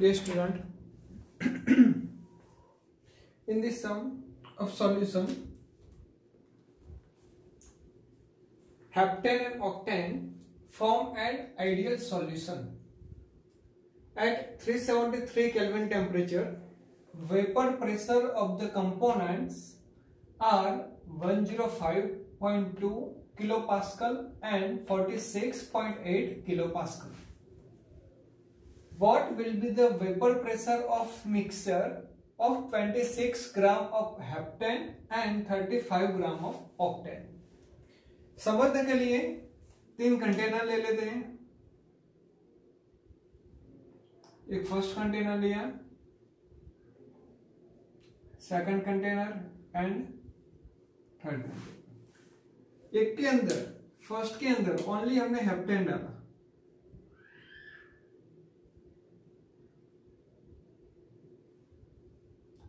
Dear student, in this sum of solution, heptane and octane form an ideal solution. At 373 Kelvin temperature, vapor pressure of the components are 105.2 kilopascal and 46.8 kilopascal. What will be the vapor pressure of mixture of 26 gram of heptane and 35 gram of octane? समझने के लिए तीन container ले लेते हैं. एक first container लिया, second container and third container. एक के अंदर, फर्स्ट के अंदर ओनली हमने हेप्टेन डाला,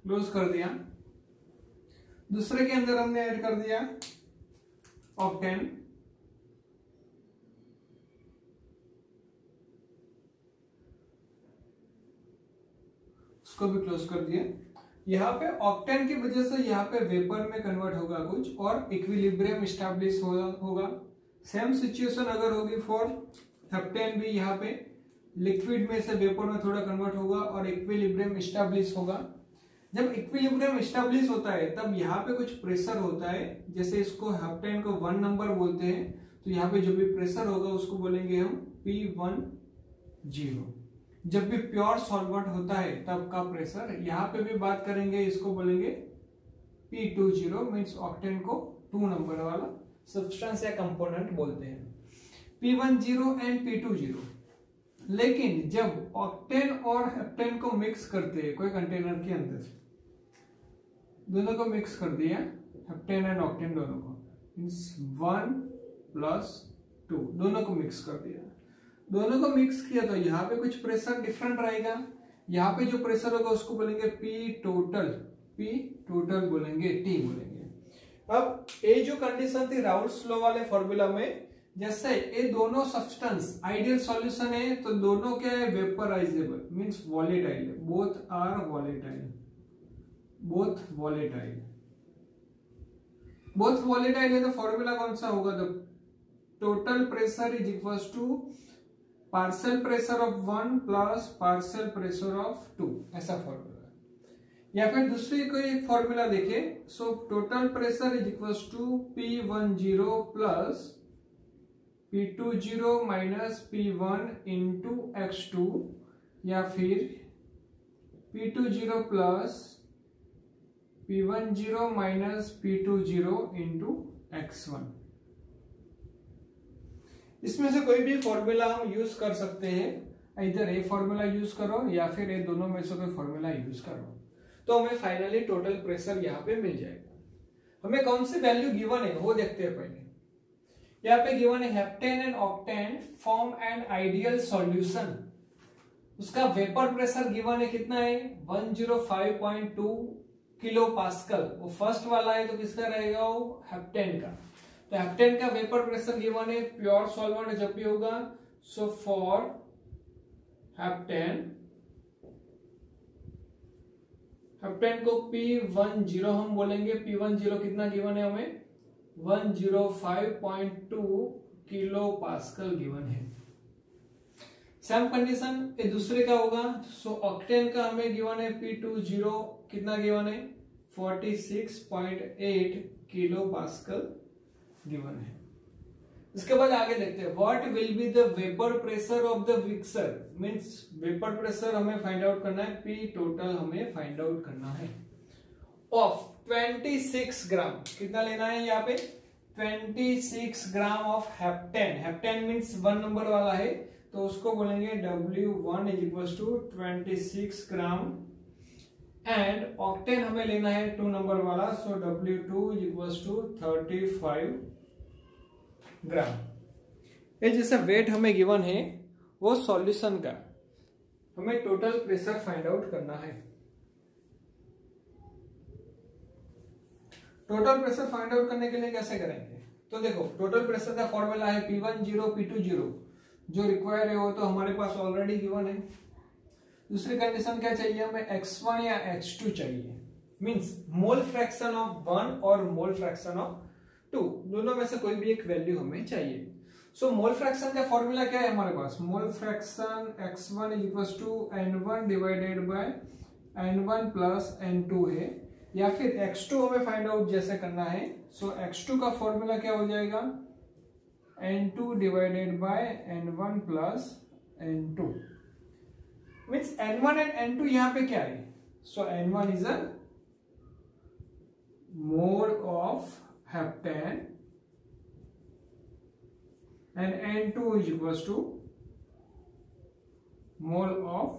क्लोज कर दिया. दूसरे के अंदर हमने ऐड कर दिया ऑक्टेन, उसको भी क्लोज कर दिया. यहाँ पे ऑक्टेन की वजह से यहाँ पे वेपर में कन्वर्ट होगा कुछ और इक्विलिब्रियम एस्टैब्लिश होगा. सेम सिचुएशन अगर होगी फॉर हेप्टेन भी, यहाँ पे लिक्विड में से वेपर में थोड़ा कन्वर्ट होगा और इक्विलिब्रियम एस्टैब्लिश होगा. जब इक्विलिब्रियम एस्टैब्लिश होता है तब यहाँ पे कुछ प्रेशर होता है, जैसे इसको हेप्टेन को 1 नंबर बोलते हैं, तो यहाँ पे जो भी प्रेशर होगा उसको बोलेंगे हम P10. जब भी प्योर सॉल्वेंट होता है तब का प्रेशर, यहाँ पे भी बात करेंगे, इसको बोलेंगे P20, मीन्स ऑक्टेन को 2 नंबर वाला सब्सटेंस या कंपोनेंट बोलते हैं. P10 and P20. लेकिन जब ऑक्टेन और हेप्टेन को मिक्स करते हैं कोई कंटेनर के अंदर, दोनों को मिक्स कर दिया, हेप्टेन एंड ऑक्टेन दोनों को, मींस 1+2 दोनों को मिक्स कर दिया. दोनों को मिक्स किया तो यहाँ पे कुछ प्रेशर डिफरेंट रहेगा. यहाँ पे जो प्रेशर होगा उसको बोलेंगे P टोटल बोलेंगे, T बोलेंगे. अब ये जो कंडीशन थी राउल्ट्स लॉ वाले फॉर्मूला में, जैसे ये दोनों सब्सटेंस आइडियल सॉल्यूशन है तो दोनों क्या है, वेपराइजेबल, मींस वॉलेटाइल है. Both are volatile, both volatile है. तो फॉर्मूला कौन सा होगा, तो total pressure is equals to partial pressure of 1 plus partial pressure of 2, ऐसा फॉर्मूला. या फिर दूसरी कोई फॉर्मूला देखे, so total pressure is equals to P10 plus P20 minus P1 into x2, या फिर P20 plus P10 minus P20 into x1. इसमें से कोई भी फॉर्मूला हम यूज कर सकते हैं. इधर ये फॉर्मूला यूज करो या फिर ये दोनों में से कोई फॉर्मूला यूज करो, तो हमें फाइनली टोटल प्रेशर यहाँ पे मिल जाएगा. हमें कौन सी वैल्यू गिवन है वो देखते हैं पहले. यहाँ पे गिवन है heptane and octane form an ideal solution. उसका वेपर प्रेशर गिवन है, कितना है, 105.2 किलो पास्कल. वो फर्स्ट वाला है तो किसका रहेगा, वो हेप्टेन का. तो हेप्टेन का वेपर प्रेशर गिवन है, प्योर सॉल्वेंट जब भी होगा, सो फॉर हेप्टेन को P10 हम बोलेंगे. P10 कितना गिवन है हमें, 105.2 किलो पास्कल गिवन है. सेम कंडीशन ये दूसरे का होगा, सो ऑक्टेन का हमें गिवन है P20 कितना गिवन है, 46.8 किलो पास्कल गिवन है. इसके बाद आगे देखते हैं, what will be the vapour pressure of the mixer, means vapour pressure हमें फाइंड आउट करना है, P टोटल हमें फाइंड आउट करना है, ऑफ 26 ग्राम. कितना लेना है यहाँ पे, 26 gram of heptane. Heptane means 1 number वाला है तो उसको बोलेंगे W1 is equals to 26 gram. And octane हमें लेना है 2 नंबर वाला, so W2 is equals to 35 gram. ये जैसा वेट हमें गिवन है वो सॉल्यूशन का, हमें टोटल प्रेशर फाइंड आउट करना है. टोटल प्रेशर फाइंड आउट करने के लिए कैसे करेंगे, तो देखो टोटल प्रेशर का फॉर्मूला है P10 P20, जो रिक्वायर है वो तो हमारे पास ऑलरेडी गिवन है. दूसरी कंडीशन क्या चाहिए हमें, x1 या x2 चाहिए, मींस मोल फ्रैक्शन ऑफ 1 और मोल फ्रैक्शन ऑफ 2, दोनों में से कोई भी एक वैल्यू हमें चाहिए। सो मोल फ्रैक्शन का फॉर्मूला क्या है हमारे पास, mole fraction x1 = n1 divided by n1 plus n2 है, या फिर x2 हमें फाइंड आउट जैसे करना है। सो x2 का फॉर्मूला क्या हो जाएगा, n2 divided by n1 plus n2, means n1 and n2 यहाँ पे क्या है, सो n1 is a mole of heptane and N2 = mole of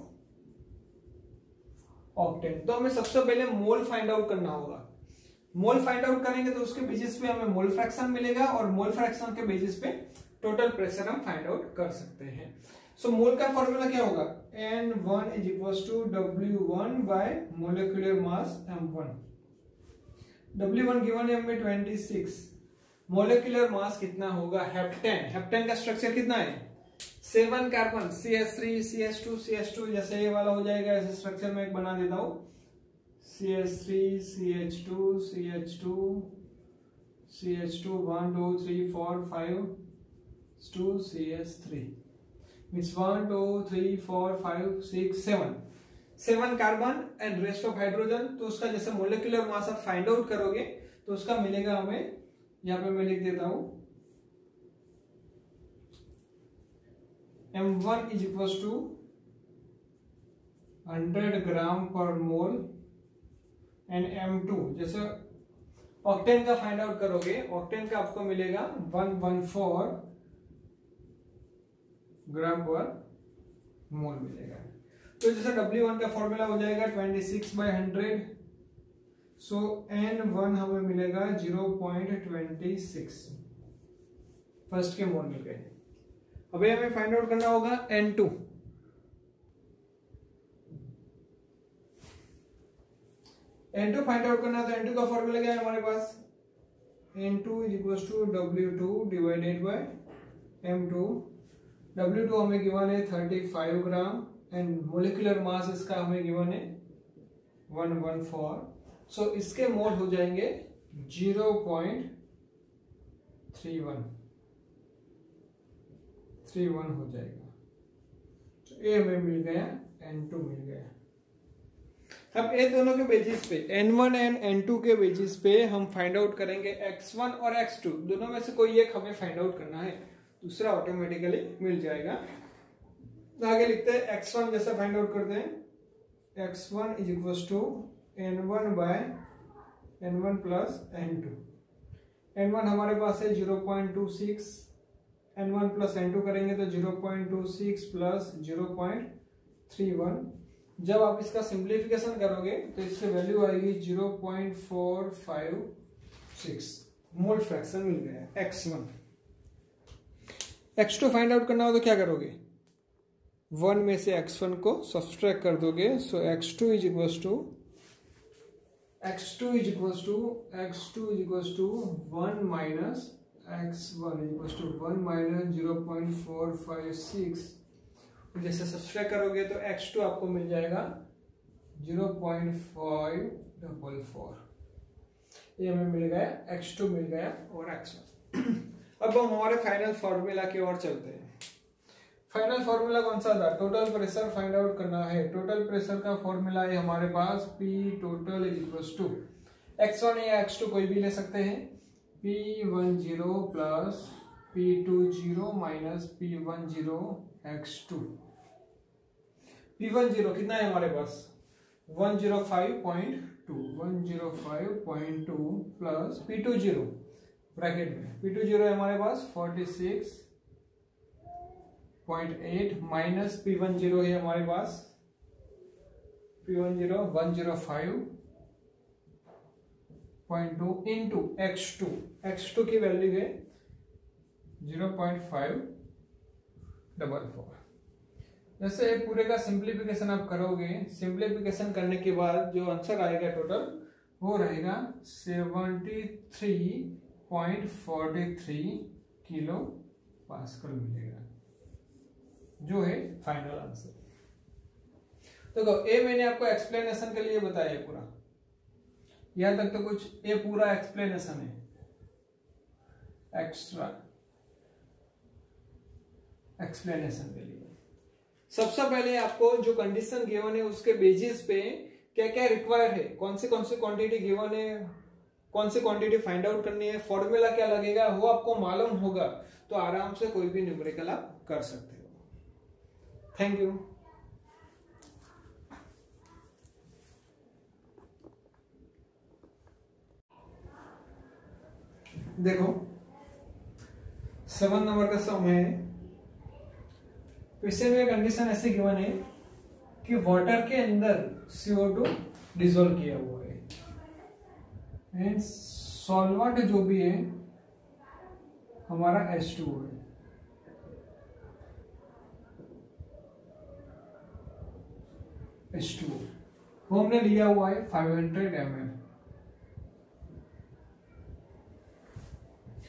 octane. तो हमें सबसे पहले मोल फाइंड आउट करना होगा। मोल फाइंड आउट करेंगे तो उसके बेसिस पे हमें मोल फ्रैक्शन मिलेगा, और मोल फ्रैक्शन के बेसिस पे टोटल प्रेशर हम फाइंड आउट कर सकते हैं। सो मोल का फॉर्मूला क्या होगा, N1 = W1 bye molecular mass M1। W1 given है हमें 26, मोलिकुलर मास कितना होगा, हेप्टेन। हेप्टेन का स्ट्रक्चर कितना है, 7 कार्बन, CH3 CH2 CH2, जैसे ये वाला हो जाएगा ऐसे स्ट्रक्चर में एक बना देता हूं, CH3 CH2 CH2 CH2 1 2 3 4 5 2 CH3, means 1 2 3 4 5 6 7 carbon and rest of hydrogen. तो उसका जैसे मोलिकुलर मास आप फाइंड आउट करोगे तो उसका मिलेगा हमें, यहां पे मैं लिख देता हूं, M1 = 100 ग्राम पर मोल एंड M2, जैसे ऑक्टेन का फाइंड आउट करोगे, ऑक्टेन का आपको मिलेगा 114 ग्राम पर मोल मिलेगा। तो जैसे W1 का फॉर्मूला हो जाएगा 26/100, सो N1 हमें मिलेगा 0.26, फर्स्ट के मोल मिल गए। अभी हमें फाइंड आउट करना होगा N2। N2 फाइंड आउट करना है तो N2 का फॉर्मूला क्या है हमारे पास, N2 = W2 divided by M2। W2 हमें गिवन है 35 ग्राम एंड मोलिकुलर मास इसका हमें गिवन है 114। सो इसके मोल हो जाएंगे 0.31 हो जाएगा। तो ए हमें मिल गया, N2 मिल गया। अब ये दोनों के बेसिस पे N1 एंड N2 के बेसिस पे हम फाइंड आउट करेंगे x1 और x2, दोनों में से कोई एक हमें फाइंड आउट करना है, दूसरा ऑटोमेटिकली मिल जाएगा। तो आगे लिखते हैं x1 जैसे फाइंड आउट करते हैं, x1 = N1 bye N1 plus N2। N1 हमारे पास है 0.26, N1 प्लस N2 करेंगे तो 0.26 प्लस 0.31। जब आप इसका सिंप्लीफिकेशन करोगे तो इससे वैल्यू आएगी 0.456, मोल फ्रैक्शन मिल गया x1। x2 फाइंड आउट करना हो तो क्या करोगे, 1 में से x1 को सब्सट्रैक्ट कर दोगे। सो x2 = 1 माइनस x1 = 1 माइनस 0.456, जैसे सब्सट्रैक्ट करोगे तो x2 आपको मिल जाएगा 0.544। ये हमें मिल गया, x2 मिल गया और x1। अब हम हमारे फाइनल फॉर्मूला की ओर चलते हैं। फाइनल फॉर्मूला कौन सा था, टोटल प्रेशर फाइंड आउट करना है। टोटल प्रेशर का फॉर्मूला है हमारे पास P total = x1 या x2 कोई भी ले सकते हैं, P10 plus P20 minus P10 x2। P10 कितना है हमारे पास, 105.2 प्लस P20 ब्रैकेट में, P20 है हमारे पास 46.8 माइनस P10 है हमारे पास P10 105.2 इंटू x2 की वैल्यू है 0.544। जैसे पूरे का सिंप्लीफिकेशन आप करोगे, सिंप्लीफिकेशन करने के बाद जो आंसर आएगा टोटल वो रहेगा 73.43 किलो पास्कल मिलेगा, जो है फाइनल आंसर। देखो ये मैंने आपको एक्सप्लेनेशन के लिए बताया पूरा, यहां तक तो कुछ ये पूरा एक्सप्लेनेशन है, एक्स्ट्रा एक्सप्लेनेशन के लिए। सबसे पहले आपको जो कंडीशन गिवन है उसके बेसिस पे क्या क्या रिक्वायर है, कौन सी क्वांटिटी गिवन है, कौन सी क्वांटिटी फाइंड आउट करनी है, फॉर्मूला क्या लगेगा, वो आपको मालूम होगा तो आराम से कोई भी न्यूमेरिकल आप कर सकते हो। Thank you. देखो 7 नंबर का सम है, क्वेश्चन में कंडीशन ऐसे गिवन है कि वाटर के अंदर CO2 डिसॉल्व किया हुआ है एंड सॉल्वेंट जो भी है हमारा H2O है। H2O वो हमने लिया हुआ है 500 ml।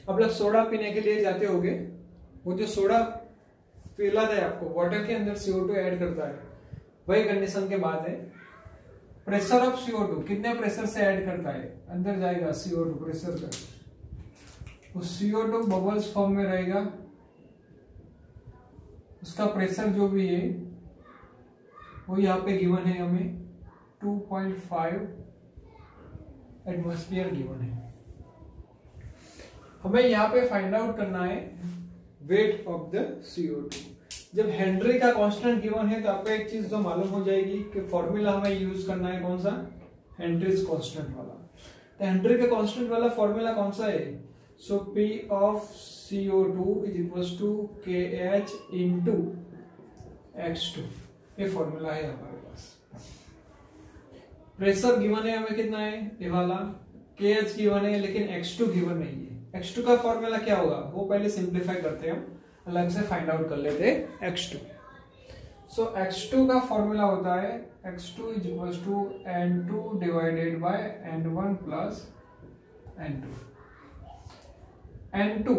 अब लोग सोडा पीने के लिए जाते होगे, वो जो सोडा पिलाता है आपको, वाटर के अंदर CO2 ऐड करता है, वही कंडीशन के बाद है प्रेशर ऑफ CO2, कितने प्रेशर से ऐड करता है, अंदर जाएगा CO2 प्रेशर का, उस CO2 बबल्स फॉर्म में रहेगा, उसका प्रेशर जो भी है वो यहाँ पे गिवन है हमें 2.5 एटमॉस्फेयर गिवन है। हमें यहाँ पे फाइंड आउट करना है वेट ऑफ द CO2। जब हेनरी का कांस्टेंट गिवन है तो आपको एक चीज तो मालूम हो जाएगी कि फॉर्मूला हमें यूज करना है कौन सा, हेनरीज कांस्टेंट वाला। तो हेनरी का कांस्टेंट वाला फॉर्मूला कौन सा है, so P of CO2 is equals to KH into X2, ये फॉर्मूला है हमारे पास। प्रेशर गिवन है हमें कितना है, ये वाला, KH गिवन है लेकिन X2 गिवन नहीं है। X2 का फॉर्मूला क्या होगा वो पहले सिंप्लीफाई करते हैं, हम अलग से फाइंड आउट कर लेते हैं X2। सो X2 का फॉर्मूला होता है X2 is equals to N2 divided by N1 plus N2। N2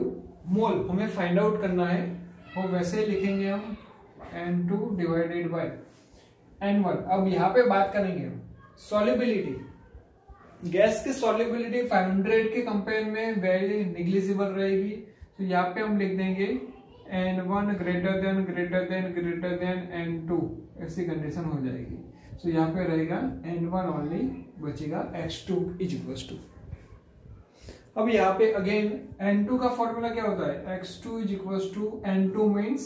mole हमें फाइंड आउट करना है, वो वैसे ही लिखेंगे हम N2 डिवाइडेड बाय N1। अब यहाँ पे बात करेंगे हम सॉल्युबिलिटी, गैस की सॉल्युबिलिटी 500 के कंपेयर में वेरी निग्लिजिबल रहेगी, तो यहाँ पे हम लिख देंगे N1 ग्रेटर देन N2, ऐसी कंडीशन हो जाएगी। तो यहाँ पे रहेगा N1 ओनली, बचेगा X2 इज इक्वल्स टू। अब यहाँ पे अगेन N2 का फॉर्मूला क्या होता है, X2 is equals to N2 means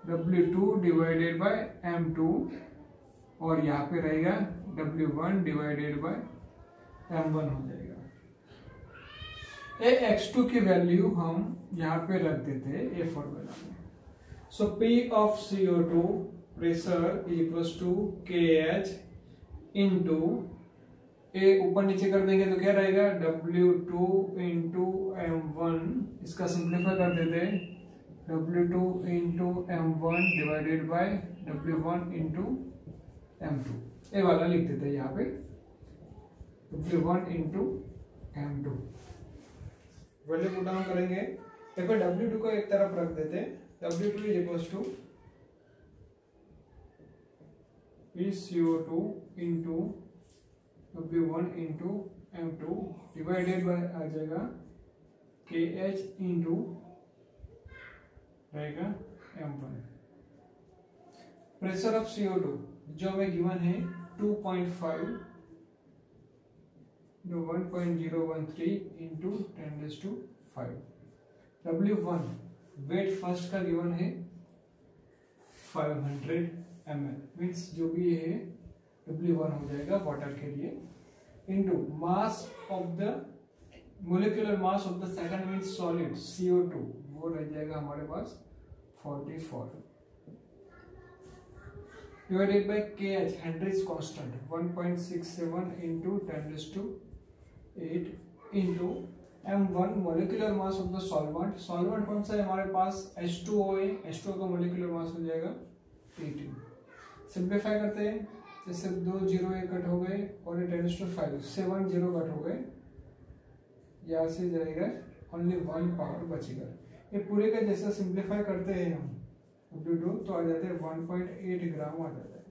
W2 divided by M2, और यहाँ पे रहेगा W1 डिवाइडेड बाय M1 हो जाएगा। ये X2 की वैल्यू हम यहाँ पे रख देते हैं ये फॉर्मूला में। So P of CO2 pressure is equals to KH into, ये ऊपर नीचे कर देंगे तो क्या रहेगा W2 इंटू M1, इसका सिंप्लीफाई कर देते हैं W2 into M1 divided by W1 into M2, ये वाला लिख देते हैं यहाँ पे W1 into M2। Value put down करेंगे, देखो W2 को एक तरफ रख देते हैं, W2 is equals to PCO2 into W1 into M2 divided by आ जाएगा KH इंटू रहेगा M1। प्रेशर ऑफ CO2 जो हमें गिवन है 2.5 1.013 इंटू 10⁵। W1 वेट फर्स्ट का गिवन है 500 ml, मीन्स जो भी है W1 हो जाएगा वाटर के लिए, into mass of the molecular mass of the second means solid CO2, वो रह जाएगा हमारे पास 44 divided by KH Henrys constant 1.67 into 10⁸ into M1 molecular mass of the solvent, solvent कौन सा है हमारे पास H2O है, H2O का मोलिकुलर मास हो जाएगा 18। सिंप्लीफाई करते हैं, जैसे 2 0 कट हो गए और ये 10⁵ 7 0 कट हो गए, यहाँ से जाएगा ओनली 1 पावर बचेगा। ये पूरे का जैसा सिंप्लीफाई करते हैं हम W2 तो आ जाते हैं 1.8 ग्राम आ जाता है।